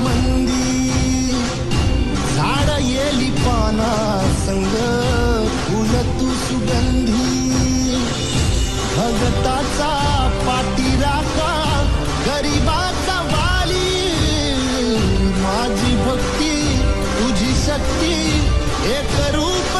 मंदी झाड येली पाना संग फुल तू सुगंधी भगताचा पाठीराखा गरिबाचा वाली माझी भक्ती तुझी शक्ती एक रूप